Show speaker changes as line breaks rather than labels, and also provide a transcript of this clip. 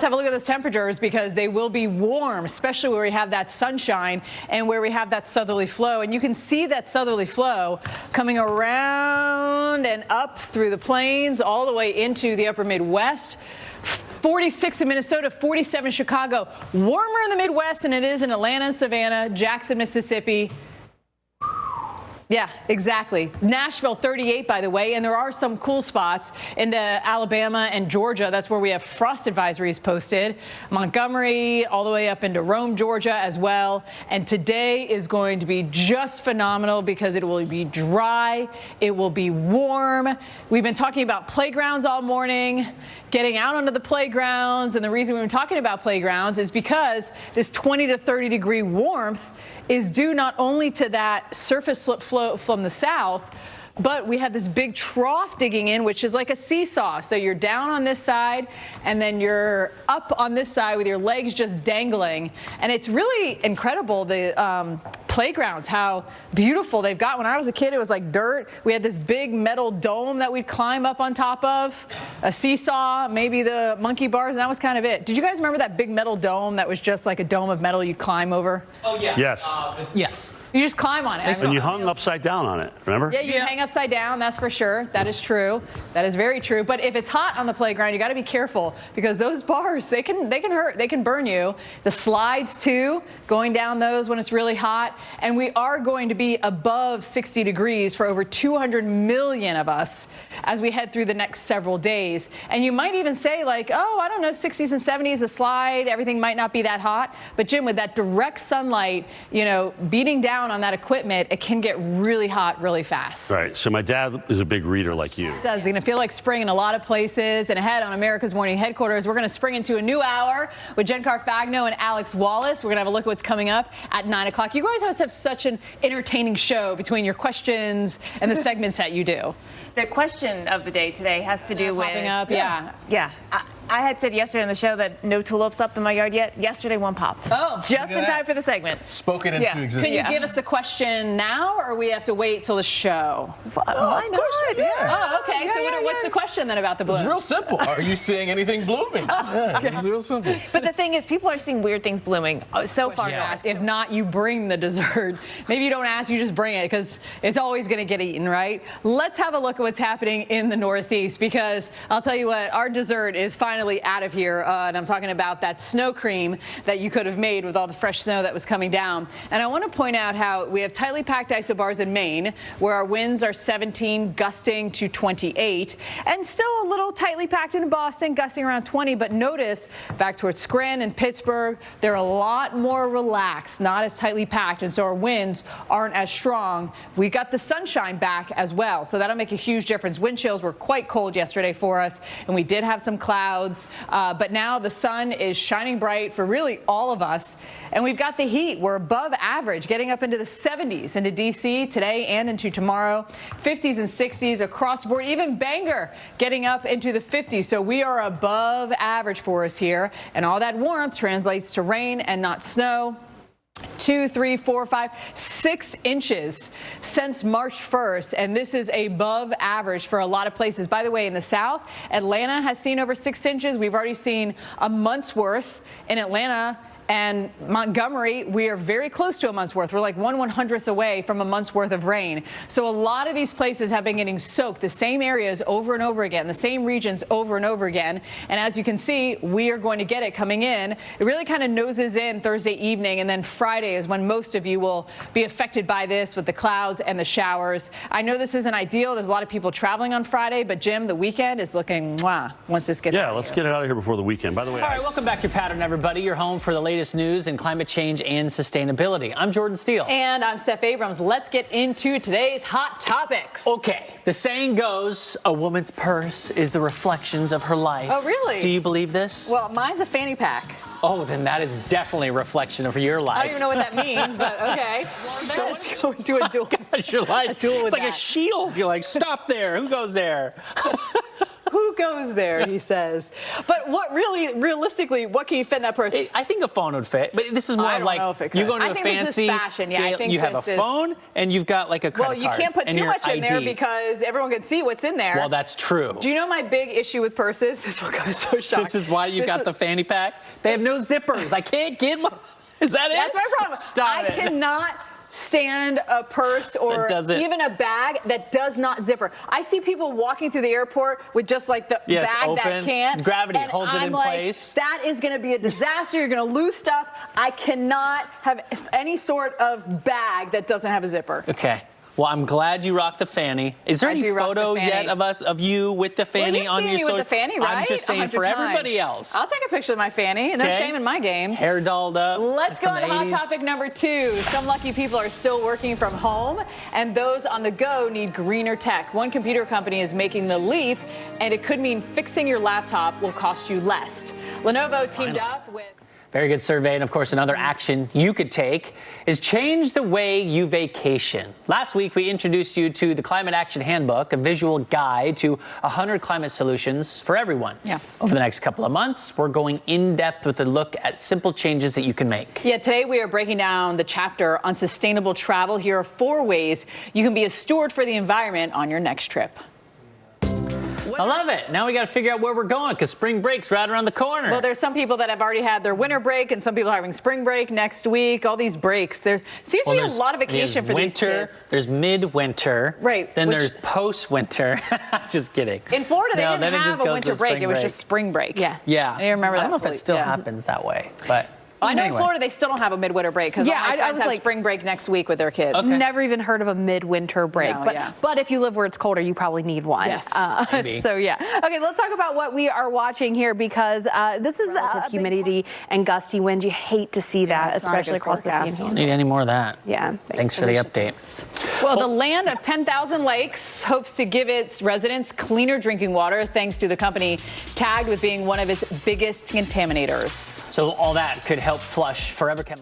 have a look at those temperatures because they will be warm, especially where we have that sunshine and where we have that southerly flow. And you can see that southerly flow coming around and up through the plains all the way into the upper Midwest. 46 in Minnesota, 47 in Chicago. Warmer in the Midwest than it is in Atlanta and Savannah, Jackson, Mississippi. Yeah, exactly. Nashville, 38, by the way, and there are some cool spots into Alabama and Georgia. That's where we have frost advisories posted. Montgomery, all the way up into Rome, Georgia as well. And today is going to be just phenomenal because it will be dry. It will be warm. We've been talking about playgrounds all morning, getting out onto the playgrounds. And the reason we've been talking about playgrounds is because this 20 to 30 degree warmth is due not only to that surface slip flow from the south, but we have this big trough digging in, which is like a seesaw. So you're down on this side, and then you're up on this side with your legs just dangling. And it's really incredible, the playgrounds, how beautiful they've got. When I was a kid, it was like dirt. We had this big metal dome that we'd climb up on top of, a seesaw, maybe the monkey bars, and that was kind of it. Did you guys remember that big metal dome that was just like a dome of metal you climb over?
Oh, yeah.
Yes.
Yes.
You just climb on it.
And you hung upside down on it, remember?
Yeah, you can hang upside down, that's for sure. That is true. That is very true. But if it's hot on the playground, you got to be careful because those bars, they can hurt, they can burn you. The slides too, going down those when it's really hot. And we are going to be above 60 degrees for over 200 million of us as we head through the next several days. And you might even say like, oh, I don't know, 60s and 70s, a slide, everything might not be that hot. But Jim, with that direct sunlight, you know, beating down on that equipment, it can get really hot really fast.
Right. So my dad is a big reader like you.
It does. It's going to feel like spring in a lot of places. And ahead on America's Morning Headquarters, we're going to spring into a new hour with Jen Carfagno and Alex Wallace. We're going to have a look at what's coming up at 9 o'clock. You guys always have such an entertaining show between your questions and the segments that you do.
The question of the day today has to do with...
Popping up, yeah.
I had said yesterday on the show that no tulips up in my yard yet. Yesterday, one popped.
Oh.
Just in time for the segment.
Spoken into existence.
Can you give us the question now, or we have to wait till the show?
Why not?
Yeah.
Oh, okay. So what's the question then about the bloom?
It's real simple. Are you seeing anything blooming? It's real simple.
But the thing is, people are seeing weird things blooming so far.
Ask. If not, you bring the dessert. Maybe you don't ask, you just bring it because it's always going to get eaten, right? Let's have a look at what's happening in the Northeast because I'll tell you what, our dessert is finally out of here. And I'm talking about that snow cream that you could have made with all the fresh snow that was coming down. And I want to point out how we have tightly packed isobars in Maine, where our winds are 17, gusting to 28, and still a little tightly packed in Boston, gusting around 20. But notice back towards Scranton and Pittsburgh, they're a lot more relaxed, not as tightly packed, and so our winds aren't as strong. We got the sunshine back as well, so that'll make a huge difference. Wind chills were quite cold yesterday for us, and we did have some clouds. But now the sun is shining bright for really all of us. And we've got the heat. We're above average, getting up into the 70s into D.C. today and into tomorrow. 50s and 60s across the board. Even Bangor getting up into the 50s. So we are above average for us here. And all that warmth translates to rain and not snow. 2, 3, 4, 5, 6 inches since March 1st, and this is above average for a lot of places. By the way, in the South, Atlanta has seen over 6 inches. We've already seen a month's worth in Atlanta. And Montgomery, we are very close to a month's worth. We're like 1/100th away from a month's worth of rain. So a lot of these places have been getting soaked, the same areas over and over again, the same regions over and over again. And as you can see, we are going to get it coming in. It really kind of noses in Thursday evening, and then Friday is when most of you will be affected by this with the clouds and the showers. I know this isn't ideal. There's a lot of people traveling on Friday, but Jim, the weekend is looking mwah once this gets out.
Yeah, let's get it out of here before the weekend. By the way,
all right, welcome back to Pattern, everybody. You're home for the latest news in climate change and sustainability. I'm Jordan Steele.
And I'm Steph Abrams. Let's get into today's hot topics.
Okay, the saying goes, a woman's purse is the reflections of her life.
Oh, really?
Do you believe this?
Well, mine's a fanny pack.
Oh, then that is definitely a reflection of your life.
I don't even know what that means, but okay. So we do a duel.
Gosh, your life.
A duel with
it's like
that.
a shield. You're like, stop there. Who goes there?
Who goes there, he says. But realistically, what can you fit in that purse?
I think a phone would fit, but this is more
I
of
don't
like
know if it
you
could.
go to
I
a
think this is
fancy.
fashion, yeah, I think
you have a
this is-
phone and you've got like a credit
Well, you
card
can't put
and
too
your
much in there
ID.
because everyone can see what's in there.
Well, that's true.
Do you know my big issue with purses? This one got me so shocked.
This is why you got the fanny pack. They have no zippers. I can't get my. Is that it?
That's my problem.
Stop
I
it.
cannot stand a purse or even a bag that does not zipper. I see people walking through the airport with just like the
Yeah, it's
bag that
open.
can't.
Gravity
and
holds it
I'm
in
like,
place.
That is going to be a disaster. You're going to lose stuff. I cannot have any sort of bag that doesn't have a zipper.
Okay. Well, I'm glad you rock the fanny. Is there
I
any
do rock the
photo
fanny.
yet of you with the fanny
Well, you've
on
seen
your
me with the fanny, right?
I'm just saying
100
for
times.
everybody else.
I'll take a picture of my fanny, and there's
Okay.
shame in my game.
Hair dolled up.
Let's go
from
on
the
to hot
80s.
topic number 2. Some lucky people are still working from home, and those on the go need greener tech. One computer company is making the leap, and it could mean fixing your laptop will cost you less. Lenovo teamed up with...
Very good survey. And of course, another action you could take is change the way you vacation. Last week, we introduced you to the Climate Action Handbook, a visual guide to 100 climate solutions for everyone.
Yeah.
Over the next couple of months, we're going in depth with a look at simple changes that you can make.
Yeah, today we are breaking down the chapter on sustainable travel. Here are 4 ways you can be a steward for the environment on your next trip.
I love it. Now we got to figure out where we're going because spring break's right around the corner.
Well, there's some people that have already had their winter break, and some people are having spring break next week. All these breaks. There seems to be a lot of vacation for these kids.
There's midwinter.
Right,
Then
which-
there's post-winter. Just kidding.
In Florida, they
No,
didn't
then it
have
just
a
goes
winter
to
break.
spring
It was
break.
just spring break.
Yeah.
Yeah.
I remember that.
I don't know if it
fully.
still
Yeah.
happens that way, but
I know in
anyway.
Florida they still don't have a midwinter break because
Yeah,
all my
I
friends
was
have
like-
spring break next week with their kids.
Okay.
Never even heard of a midwinter break.
No,
but
yeah.
but if you live where it's colder, you probably need one.
Yes,
maybe.
So yeah. Okay, let's talk about what we are watching here because this is relative humidity and gusty winds. You hate to see that,
it's not a
especially
good
across the
forecast.
panhandle.
Need any more of that.
Yeah.
Thanks for the update.
Well, the land of 10,000 lakes hopes to give its residents cleaner drinking water thanks to the company tagged with being one of its biggest contaminators.
So all that could help flush forever chemicals.